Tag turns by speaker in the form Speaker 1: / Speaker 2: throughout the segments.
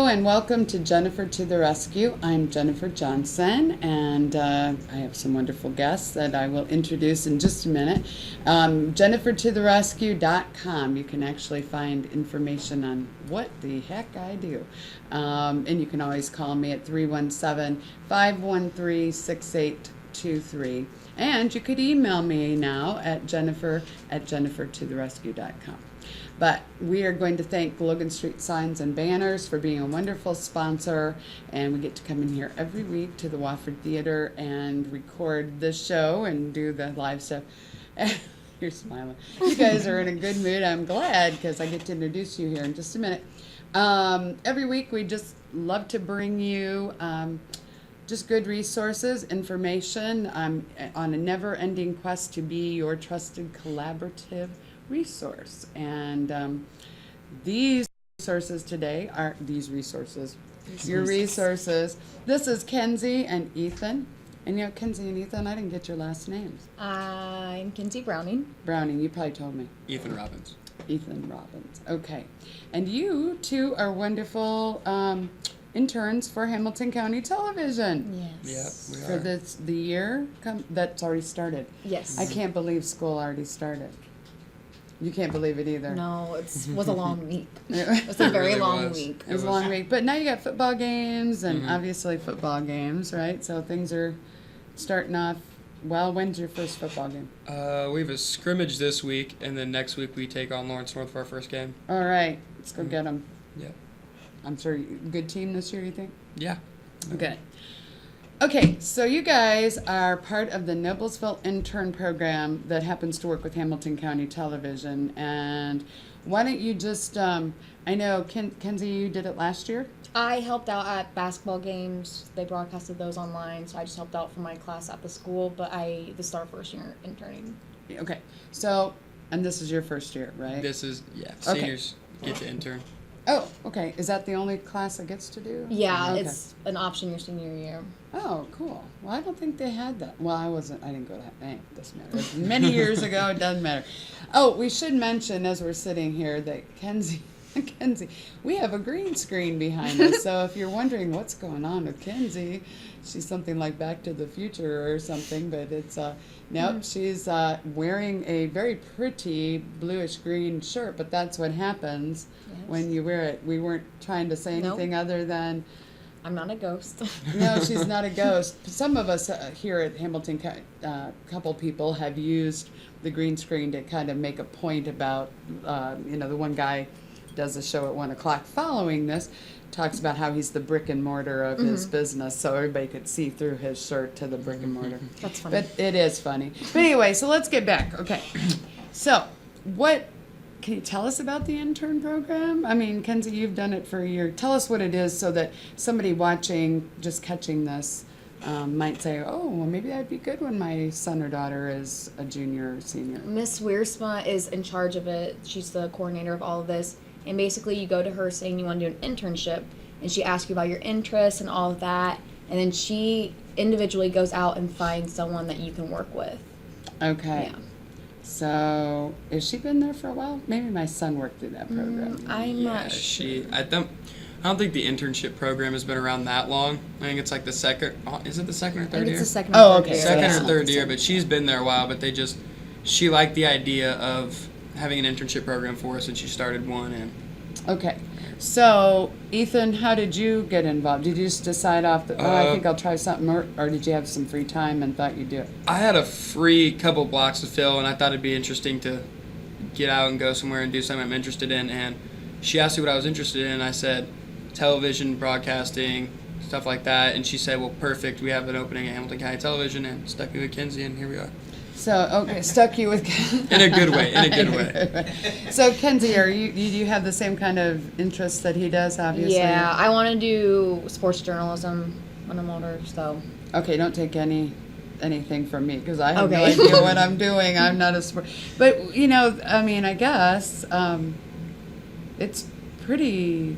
Speaker 1: and welcome to Jennifer to the Rescue. I'm Jennifer Johnson, and I have some wonderful guests that I will introduce in just a minute. JenniferToTheRescue.com. You can actually find information on what the heck I do. And you can always call me at 317-513-6823. And you could email me now at jennifer@jennifertotherescue.com. But we are going to thank Logan Street Signs and Banners for being a wonderful sponsor, and we get to come in here every week to the Wofford Theater and record the show and do the live stuff. You're smiling. You guys are in a good mood. I'm glad, because I get to introduce you here in just a minute. Every week we just love to bring you just good resources, information on a never-ending quest to be your trusted collaborative resource. And these resources today are your resources. This is Kinsey and Ethan. And Kinsey and Ethan, I didn't get your last names.
Speaker 2: I'm Kinsey Browning.
Speaker 1: Browning, you probably told me.
Speaker 3: Ethan Robbins.
Speaker 1: Ethan Robbins. Okay. And you two are wonderful interns for Hamilton County Television.
Speaker 2: Yes.
Speaker 3: Yep, we
Speaker 1: For
Speaker 3: are.
Speaker 1: the year that's already started.
Speaker 2: Yes.
Speaker 1: I can't believe school already started. You can't believe it either.
Speaker 2: No, it was a long week.
Speaker 1: It
Speaker 2: It was a very
Speaker 3: really
Speaker 2: long
Speaker 3: was.
Speaker 2: week.
Speaker 1: It was a long week. But now you got football games and obviously football games, right? So things are starting off. Well, when's your first football game?
Speaker 3: We have a scrimmage this week, and then next week we take on Lawrence North for our first game.
Speaker 1: All right. Let's go get them.
Speaker 3: Yep.
Speaker 1: I'm sure good team this year, you think?
Speaker 3: Yeah.
Speaker 1: Okay. Okay, so you guys are part of the Noblesville intern program that happens to work with Hamilton County Television. And why don't you just, I know, Kinsey, you did it last year?
Speaker 2: I helped out at basketball games. They broadcasted those online, so I just helped out for my class at the school. But this is our first year interning.
Speaker 1: Okay, so, and this is your first year, right?
Speaker 3: This is,
Speaker 1: Okay.
Speaker 3: seniors get to intern.
Speaker 1: Oh, okay. Is that the only class that gets to do?
Speaker 2: Yeah,
Speaker 1: Okay.
Speaker 2: it's an option your senior year.
Speaker 1: Oh, cool. Well, I don't think they had that. Well, I didn't go to that. It doesn't matter. It was many years ago, it doesn't matter. Oh, we should mention as we're sitting here that Kinsey, we have a green screen behind us. So if you're wondering what's going on with Kinsey, she's something like Back to the Future or something, but it's, nope, she's wearing a very pretty bluish green shirt, but that's what happens when you wear it. We weren't trying to say anything other than,
Speaker 2: I'm not a ghost.
Speaker 1: no, she's not a ghost. Some of us here at Hamilton, couple people have used the green screen to kind of make a point about, the one guy does a show at 1 o'clock following this, talks about how he's the brick and mortar of his business, so everybody could see through his shirt to the brick and mortar.
Speaker 2: That's funny.
Speaker 1: But it is funny. But anyway, so let's get back. Okay. So, can you tell us about the intern program? I mean, Kinsey, you've done it for a year. Tell us what it is so that somebody watching, just catching this, might say, oh, well, maybe that'd be good when my son or daughter is a junior or senior.
Speaker 2: Miss Wiersma is in charge of it. She's the coordinator of all of this. And basically, you go to her saying you want to do an internship, and she asks you about your interests and all of that. And then she individually goes out and finds someone that you can work with.
Speaker 1: Okay.
Speaker 2: Yeah.
Speaker 1: So, has she been there for a while? Maybe my son worked through that program.
Speaker 2: I'm not sure.
Speaker 3: I don't think the internship program has been around that long. I think it's like the second, is it the second or
Speaker 2: I
Speaker 3: third
Speaker 2: think
Speaker 3: year?
Speaker 2: it's the second
Speaker 1: Oh,
Speaker 2: or third
Speaker 1: okay,
Speaker 2: year.
Speaker 1: so
Speaker 3: Second
Speaker 1: yeah.
Speaker 3: or third year, but she's been there a while, but she liked the idea of having an internship program for us, and she started one. And
Speaker 1: Okay. So, Ethan, how did you get involved? Did you just decide off that, I think I'll try something, or did you have some free time and thought you'd do it?
Speaker 3: I had a free couple blocks to fill, and I thought it'd be interesting to get out and go somewhere and do something I'm interested in. And she asked me what I was interested in, and I said television, broadcasting, stuff like that. And she said, well, perfect. We have an opening at Hamilton County Television, and stuck me with Kinsey, and here we are.
Speaker 1: So, okay, stuck you with...
Speaker 3: In a good way, in a good way.
Speaker 1: So, Kinsey, do you have the same kind of interests that he does, obviously?
Speaker 2: Yeah, I want to do sports journalism when I'm older, so.
Speaker 1: Okay, don't take anything from me, because I have no
Speaker 2: Okay.
Speaker 1: idea what I'm doing. I'm not a sport... But, I guess it's pretty...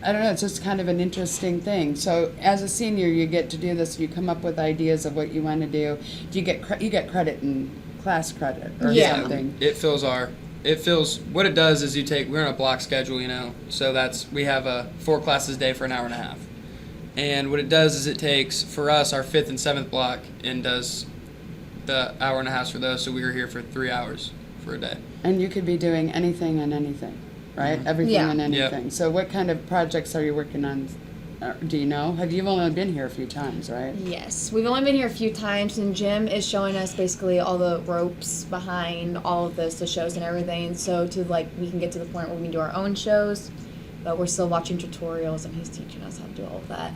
Speaker 1: I don't know, it's just kind of an interesting thing. So as a senior, you get to do this, you come up with ideas of what you want to do. Do you get credit in class credit or
Speaker 2: Yeah.
Speaker 1: something?
Speaker 3: It fills our it feels, what it does is we're on a block schedule, so we have 4 classes a day for an hour and a half. And what it does is it takes, for us, our 5th and 7th block and does the hour and a half for those, so we were here for 3 hours for a day.
Speaker 1: And you could be doing anything and anything, right? Everything
Speaker 2: Yeah.
Speaker 1: and
Speaker 3: Yep.
Speaker 1: anything. So what kind of projects are you working on? Do you know? You've only been here a few times, right?
Speaker 2: Yes, we've only been here a few times, and Jim is showing us basically all the ropes behind all of this, the shows and everything. And so we can get to the point where we can do our own shows, but we're still watching tutorials, and he's teaching us how to do all of that.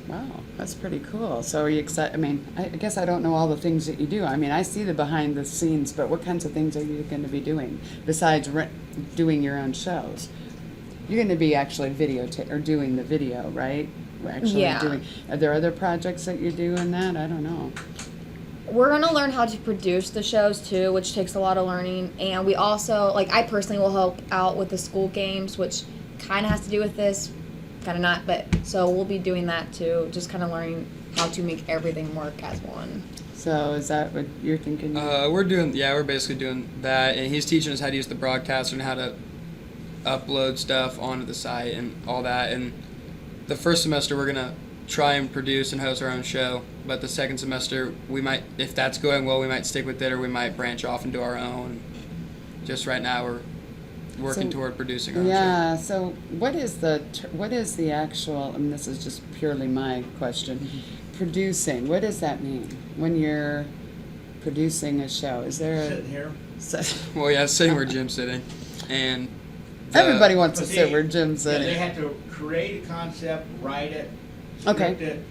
Speaker 1: Wow, that's pretty cool. So are you excited? I mean, I guess I don't know all the things that you do. I mean, I see the behind the scenes, but what kinds of things are you going to be doing besides doing your own shows? You're going to be actually doing the video, right? Actually
Speaker 2: Yeah.
Speaker 1: Are there other projects that you do in that? I don't know.
Speaker 2: We're going to learn how to produce the shows too, which takes a lot of learning. And we also, I personally will help out with the school games, which kind of has to do with this, kind of not, but so we'll be doing that too, just kind of learning how to make everything work as one.
Speaker 1: So is that what you're thinking?
Speaker 3: We're basically doing that, and he's teaching us how to use the broadcaster and how to upload stuff onto the site and all that. And the first semester we're gonna try and produce and host our own show, but the second semester we might, if that's going well, we might stick with it, or we might branch off and do our own. Just right now we're working toward producing our own show.
Speaker 1: Yeah. So what is the actual? I mean, this is just purely my question. Producing. What does that mean when you're producing a show? Is there
Speaker 4: Sitting here.
Speaker 3: Well, yeah, sitting where Jim's sitting, and
Speaker 1: Everybody wants to
Speaker 4: But
Speaker 1: sit
Speaker 4: they-
Speaker 1: where Jim's
Speaker 4: Yeah,
Speaker 1: sitting.
Speaker 4: they have to create a concept, write it,
Speaker 1: Okay.
Speaker 4: script it,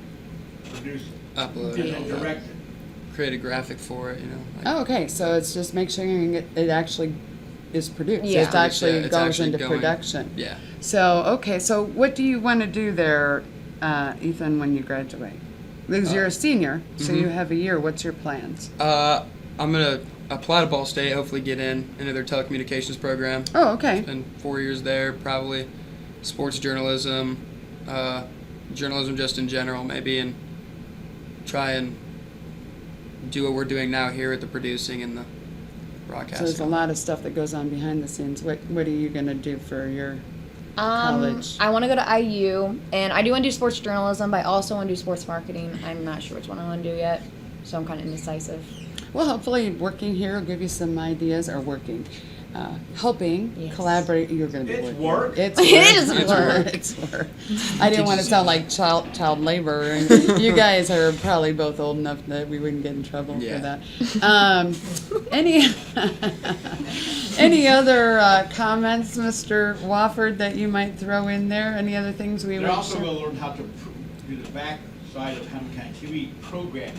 Speaker 4: produce it,
Speaker 3: upload
Speaker 4: and
Speaker 3: and all
Speaker 4: then
Speaker 3: that.
Speaker 4: direct it.
Speaker 3: Create a graphic for it,
Speaker 1: Oh, okay. So it's just make sure it actually is produced.
Speaker 2: Yeah.
Speaker 1: It actually
Speaker 3: It's
Speaker 1: goes
Speaker 3: actually
Speaker 1: into
Speaker 3: going-
Speaker 1: production.
Speaker 3: Yeah.
Speaker 1: So, okay. So what do you want to do there, Ethan, when you graduate? Because you're a senior, so you have a year. What's your plans?
Speaker 3: I'm gonna apply to Ball State, hopefully get into their telecommunications program.
Speaker 1: Oh, okay.
Speaker 3: Spend 4 years there, probably sports journalism, journalism just in general maybe, and try and do what we're doing now here with the producing and the broadcasting.
Speaker 1: So there's a lot of stuff that goes on behind the scenes. What are you going to do for your college?
Speaker 2: I want to go to IU, and I do want to do sports journalism, but I also want to do sports marketing. I'm not sure which one I want to do yet, so I'm kind of indecisive.
Speaker 1: Well, hopefully working here will give you some ideas, or helping,
Speaker 2: Yes.
Speaker 1: collaborate. You're going to be
Speaker 4: It's
Speaker 1: working.
Speaker 4: work.
Speaker 1: It's
Speaker 2: It
Speaker 1: work.
Speaker 2: is
Speaker 1: It's
Speaker 2: work.
Speaker 1: It's work. I didn't want to sound like child labor. And you guys are probably both old enough that we wouldn't get in trouble
Speaker 3: Yeah.
Speaker 1: for that. Any other comments, Mr. Wofford, that you might throw in there? Any other things we
Speaker 4: They're
Speaker 1: would
Speaker 4: also
Speaker 1: share?
Speaker 4: going to learn how to do the back side of Hamilton TV programming,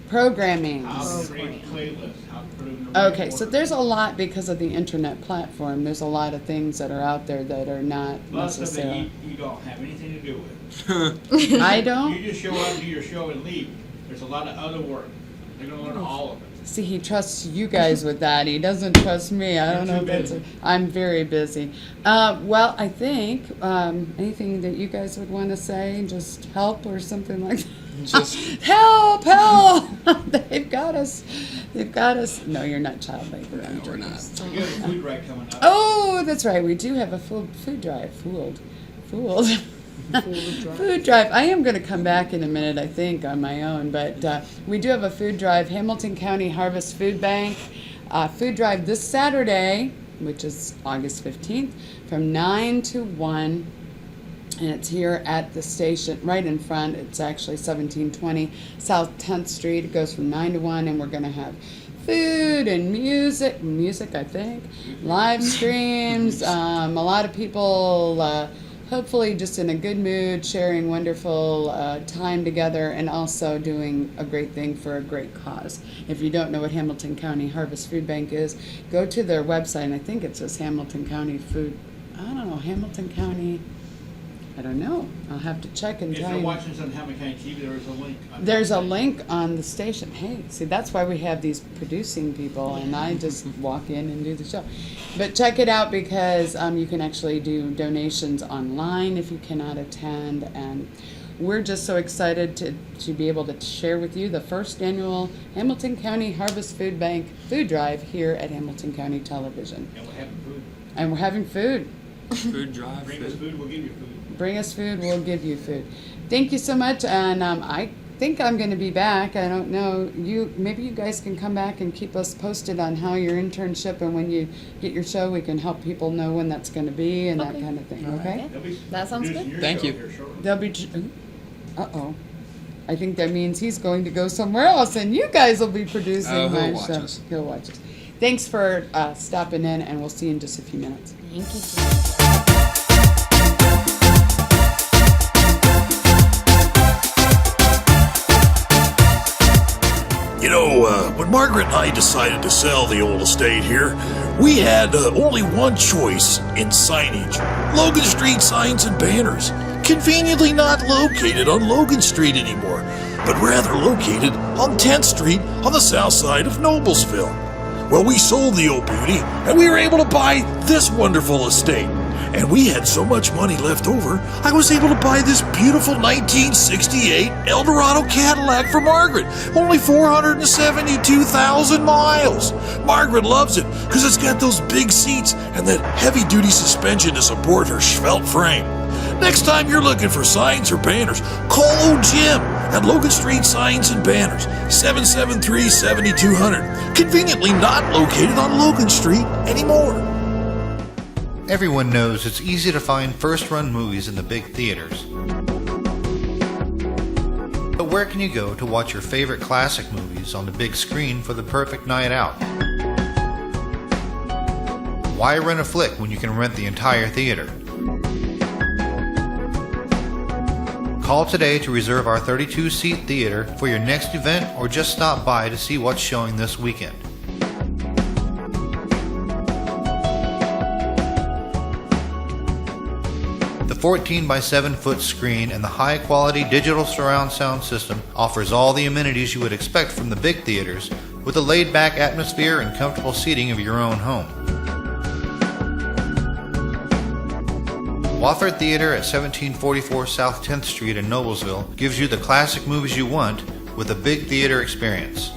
Speaker 1: Programming.
Speaker 4: how to create playlists, how to put them in the right
Speaker 1: Okay, so
Speaker 4: order.
Speaker 1: there's a lot because of the internet platform. There's a lot of things that are out there that are not
Speaker 4: A lot of stuff that
Speaker 1: necessarily.
Speaker 4: you don't have anything to do with.
Speaker 1: I don't.
Speaker 4: You just show up, do your show, and leave. There's a lot of other work. They're going to learn all of it.
Speaker 1: See, he trusts you guys with that. He doesn't trust me. I don't
Speaker 4: You're
Speaker 1: know
Speaker 4: too
Speaker 1: if that's.
Speaker 4: busy.
Speaker 1: I'm very busy. Well, I think anything that you guys would want to say, just help or something like that.
Speaker 3: Just
Speaker 1: Help! Help! They've got us. They've got us. No, you're not child labor. I'm
Speaker 3: we're
Speaker 1: joking.
Speaker 3: not.
Speaker 4: You have a food drive coming up.
Speaker 1: Oh, that's right. We do have a food drive. Fooled. Food drive. I am going to come back in a minute, I think, on my own. But we do have a food drive. Hamilton County Harvest Food Bank. Food drive this Saturday, which is August 15th, from 9 to 1. And it's here at the station, right in front. It's actually 1720 South 10th Street. It goes from 9 to 1, and we're going to have food and music, I think, live streams, a lot of people, hopefully just in a good mood, sharing wonderful time together, and also doing a great thing for a great cause. If you don't know what Hamilton County Harvest Food Bank is, go to their website, and I think it says Hamilton County Food, Hamilton County, I don't know. I'll have to check and
Speaker 4: If
Speaker 1: tell
Speaker 4: you're
Speaker 1: you.
Speaker 4: watching this on Hamilton County TV, there is a link.
Speaker 1: There's a link on the station. Hey, see, that's why we have these producing people, and I just walk in and do the show. But check it out because you can actually do donations online if you cannot attend. And we're just so excited to be able to share with you the first annual Hamilton County Harvest Food Bank food drive here at Hamilton County Television.
Speaker 4: And we're having food.
Speaker 1: And we're having food.
Speaker 3: Food drive.
Speaker 4: Bring us food, we'll give you food.
Speaker 1: Bring us food, we'll give you food. Thank you so much, and I think I'm going to be back. I don't know. Maybe you guys can come back and keep us posted on how your internship, and when you get your show, we can help people know when that's going to be and that
Speaker 2: Okay.
Speaker 1: kind of thing.
Speaker 3: All right.
Speaker 1: Okay?
Speaker 4: They'll be
Speaker 2: That sounds
Speaker 4: producing
Speaker 2: good.
Speaker 4: your
Speaker 3: Thank
Speaker 4: show
Speaker 3: you.
Speaker 4: here shortly.
Speaker 1: They'll be. Uh-oh. I think that means he's going to go somewhere else, and you guys will be producing
Speaker 3: Oh,
Speaker 1: my
Speaker 3: he'll watch
Speaker 1: show.
Speaker 3: us.
Speaker 1: He'll watch us. Thanks for stopping in, and we'll see you in just a few minutes.
Speaker 2: Thank you, Jim.
Speaker 5: You know, when Margaret and I decided to sell the old estate here, we had only one choice in signage. Logan Street Signs and Banners. Conveniently not located on Logan Street anymore, but rather located on 10th Street on the south side of Noblesville. Well, we sold the old beauty, and we were able to buy this wonderful estate. And we had so much money left over, I was able to buy this beautiful 1968 Eldorado Cadillac for Margaret. Only 472,000 miles. Margaret loves it because it's got those big seats and that heavy-duty suspension to support her svelte frame. Next time you're looking for signs or banners, call old Jim at Logan Street Signs and Banners, 773-7200. Conveniently not located on Logan Street anymore.
Speaker 6: Everyone knows it's easy to find first-run movies in the big theaters. But where can you go to watch your favorite classic movies on the big screen for the perfect night out? Why rent a flick when you can rent the entire theater? Call today to reserve our 32-seat theater for your next event, or just stop by to see what's showing this weekend. The 14 by 7 foot screen and the high quality digital surround sound system offers all the amenities you would expect from the big theaters, with a laid back atmosphere and comfortable seating of your own home. Wofford Theater at 1744 South 10th Street in Noblesville gives you the classic movies you want with a big theater experience.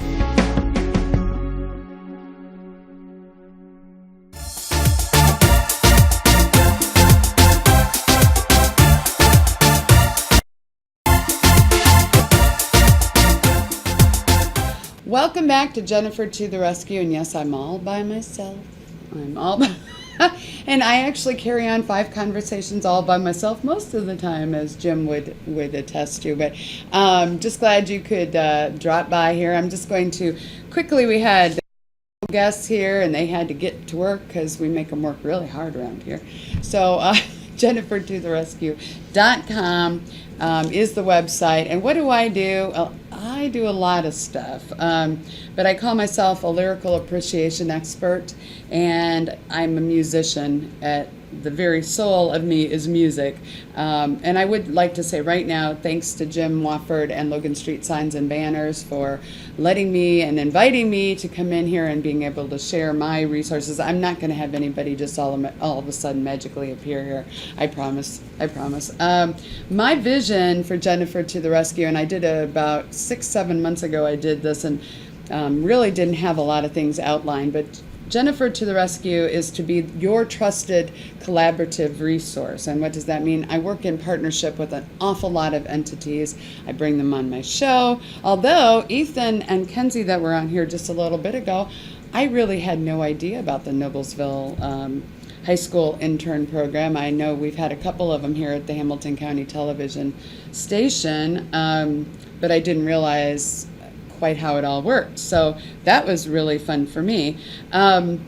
Speaker 1: Welcome back to Jennifer to the Rescue, and yes, I'm all by myself. And I actually carry on 5 conversations all by myself most of the time, as Jim would attest to. But just glad you could drop by here. I'm just going to quickly, we had guests here, and they had to get to work because we make them work really hard around here. So JenniferToTheRescue.com is the website. And what do? I do a lot of stuff, but I call myself a lyrical appreciation expert, and I'm a musician. At the very soul of me is music. And I would like to say right now, thanks to Jim Wofford and Logan Street Signs and Banners for letting me and inviting me to come in here and being able to share my resources. I'm not going to have anybody just all of a sudden magically appear here. I promise. My vision for Jennifer to the Rescue, and I did about 6-7 months ago, I did this, and really didn't have a lot of things outlined, but Jennifer to the Rescue is to be your trusted collaborative resource. And what does that mean? I work in partnership with an awful lot of entities. I bring them on my show. Although Ethan and Kinsey that were on here just a little bit ago, I really had no idea about the Noblesville high school intern program. I know we've had a couple of them here at the Hamilton County Television station, but I didn't realize quite how it all worked. So that was really fun for me. The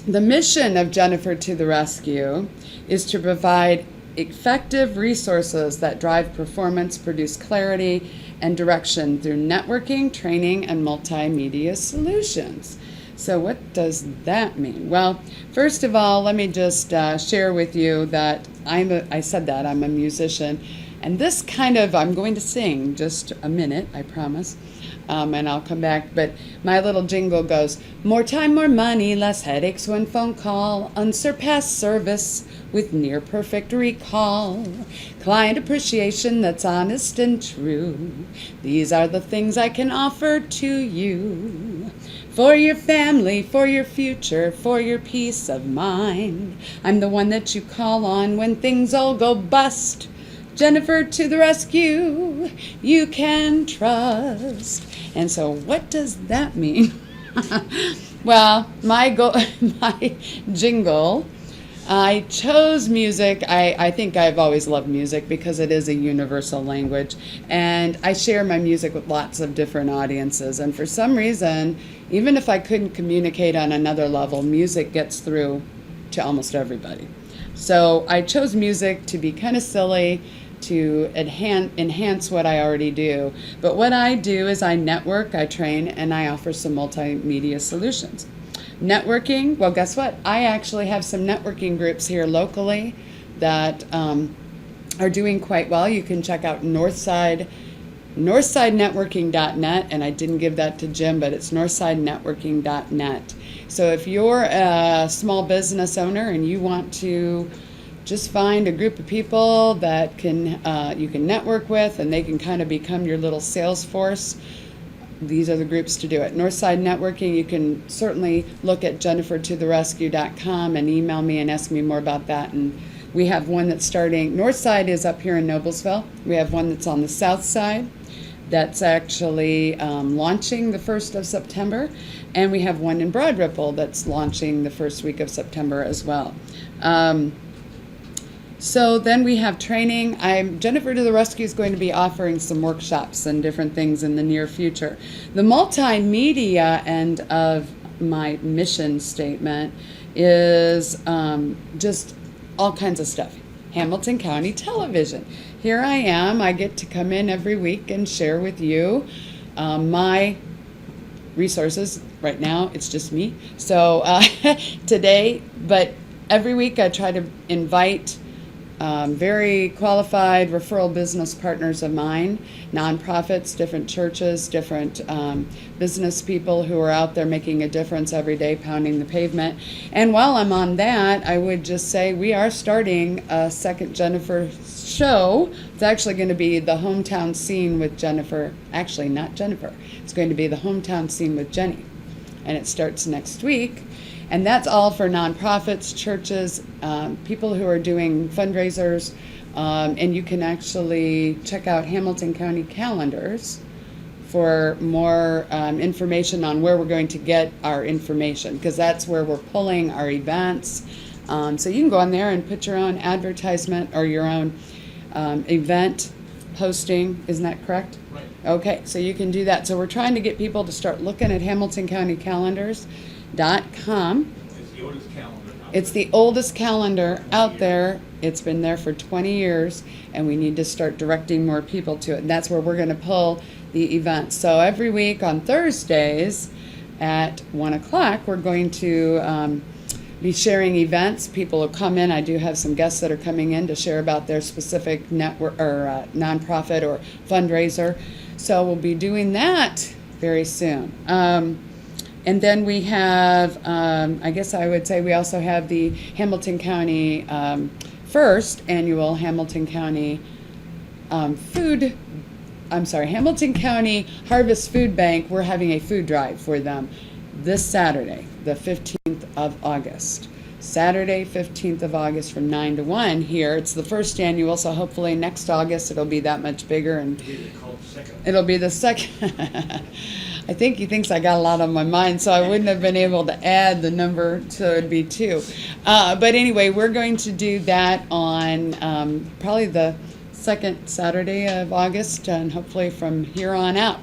Speaker 1: mission of Jennifer to the Rescue is to provide effective resources that drive performance, produce clarity and direction through networking, training, and multimedia solutions. So what does that mean? Well, first of all, let me just share with you that I'm a musician, and this I'm going to sing just a minute, I promise. and I'll come back. But my little jingle goes, more time, more money, less headaches, one phone call, unsurpassed service with near perfect recall, client appreciation that's honest and true. These are the things I can offer to you. For your family, for your future, for your peace of mind. I'm the one that you call on when things all go bust. Jennifer to the rescue, you can trust. And so what does that mean? Well, my jingle, I chose music. I think I've always loved music because it is a universal language. And I share my music with lots of different audiences. And for some reason, even if I couldn't communicate on another level, music gets through to almost everybody. So I chose music to be kind of silly, to enhance what I already do. But what I do is I network, I train, and I offer some multimedia solutions. Networking, well, guess what? I actually have some networking groups here locally that are doing quite well. You can check out northsidenetworking.net, and I didn't give that to Jim, but it's northsidenetworking.net. So if you're a small business owner and you want to just find a group of people that you can network with, and they can kind of become your little sales force, these are the groups to do it. Northside Networking, you can certainly look at jennifertotherescue.com and email me and ask me more about that. And we have one that's starting, Northside is up here in Noblesville. We have one that's on the south side that's actually launching the 1st of September. And we have one in Broad Ripple that's launching the first week of September as well. So then we have training. Jennifer to the Rescue is going to be offering some workshops and different things in the near future. The multimedia end of my mission statement is just all kinds of stuff. Hamilton County Television. Here I am. I get to come in every week and share with you my resources. Right now, it's just me. So today, but every week I try to invite very qualified referral business partners of mine, nonprofits, different churches, different business people who are out there making a difference every day, pounding the pavement. And while I'm on that, I would just say we are starting a second Jennifer show. It's actually going to be the hometown scene with Jennifer. Actually, not Jennifer. It's going to be the hometown scene with Jenny. And it starts next week. And that's all for nonprofits, churches, people who are doing fundraisers. And you can actually check out Hamilton County calendars for more information on where we're going to get our information, because that's where we're pulling our events. So you can go on there and put your own advertisement or your own event posting. Isn't that correct?
Speaker 4: Right.
Speaker 1: Okay, so you can do that. So we're trying to get people to start looking at Hamilton County calendars. .com.
Speaker 4: It's the oldest calendar.
Speaker 1: It's the oldest calendar out there. It's been there for 20 years, and we need to start directing more people to it. And that's where we're going to pull the events. So every week on Thursdays at 1 o'clock, we're going to be sharing events. People will come in. I do have some guests that are coming in to share about their specific network or nonprofit or fundraiser. So we'll be doing that very soon. And then we have, I guess I would say we also have the Hamilton County, first annual Hamilton County Hamilton County Harvest Food Bank. We're having a food drive for them this Saturday, the 15th of August. Saturday, 15th of August from 9 to 1 here. It's the first annual, so hopefully next August it'll be that much bigger. And it'll be the second. I think he thinks I got a lot on my mind, so I wouldn't have been able to add the number, so it'd be 2. But anyway, we're going to do that on probably the second Saturday of August, and hopefully from here on out.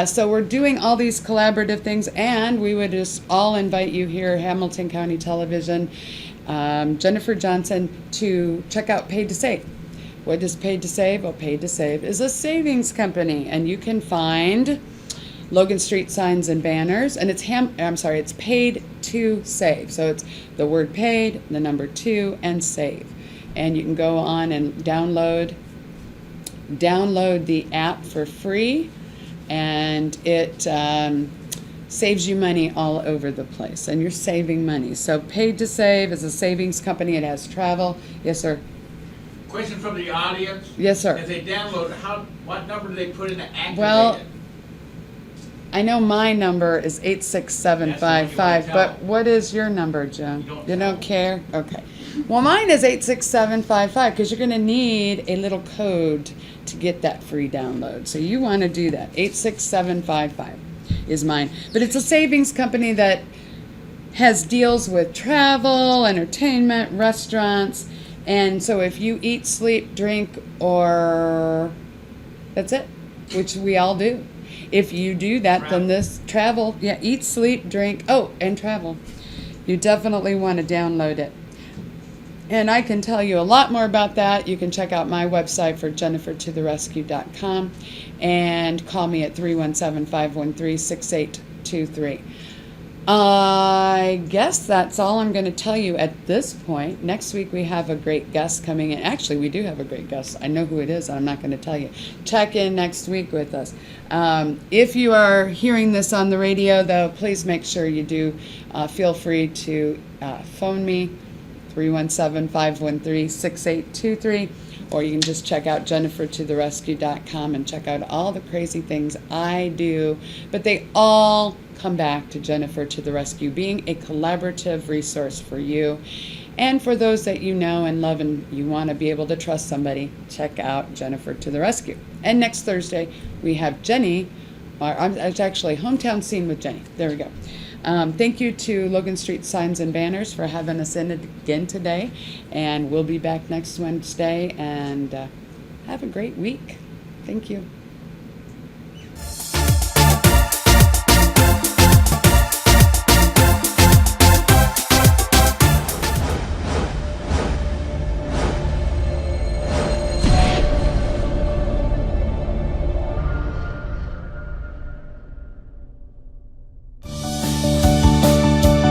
Speaker 1: So we're doing all these collaborative things, and we would just all invite you here, Hamilton County Television, Jennifer Johnson, to check out Paid to Save. What is Paid to Save? Well, Paid to Save is a savings company, and you can find Logan Street signs and banners, and it's Paid to Save. So it's the word paid, the number 2, and save. And you can go on and download the app for free. and it saves you money all over the place, and you're saving money. So Paid to Save is a savings company. It has travel. Yes, sir.
Speaker 4: Question from the audience.
Speaker 1: Yes, sir.
Speaker 4: If they download, what number do they put in to activate
Speaker 1: Well,
Speaker 4: it?
Speaker 1: I know my number is 86755,
Speaker 4: That's the one you
Speaker 1: but what is your number, Joan?
Speaker 4: You don't
Speaker 1: You don't
Speaker 4: tell.
Speaker 1: care? Okay. Well, mine is 86755 because you're going to need a little code to get that free download. So you want to do that. 86755 is mine. But it's a savings company that has deals with travel, entertainment, restaurants. And so if you eat, sleep, drink, or that's it, which we all do. If you do that, then this travel, yeah, eat, sleep, drink, and travel. You definitely want to download it. And I can tell you a lot more about that. You can check out my website for jennifertotherescue.com and call me at 317-513-6823. I guess that's all I'm going to tell you at this point. Next week we have a great guest coming in. Actually, we do have a great guest. I know who it is. I'm not going to tell you. Check in next week with us. If you are hearing this on the radio, though, please make sure you do feel free to phone me, 317-513-6823, or you can just check out jennifertotherescue.com and check out all the crazy things I do. But they all come back to Jennifer to the Rescue, being a collaborative resource for you. And for those that you know and love and you want to be able to trust somebody, check out Jennifer to the Rescue. And next Thursday, we have Jenny. It's actually Hometown Scene with Jenny. There we go. Thank you to Logan Street Signs and Banners for having us in again today. And we'll be back next Wednesday. And have a great week. Thank you.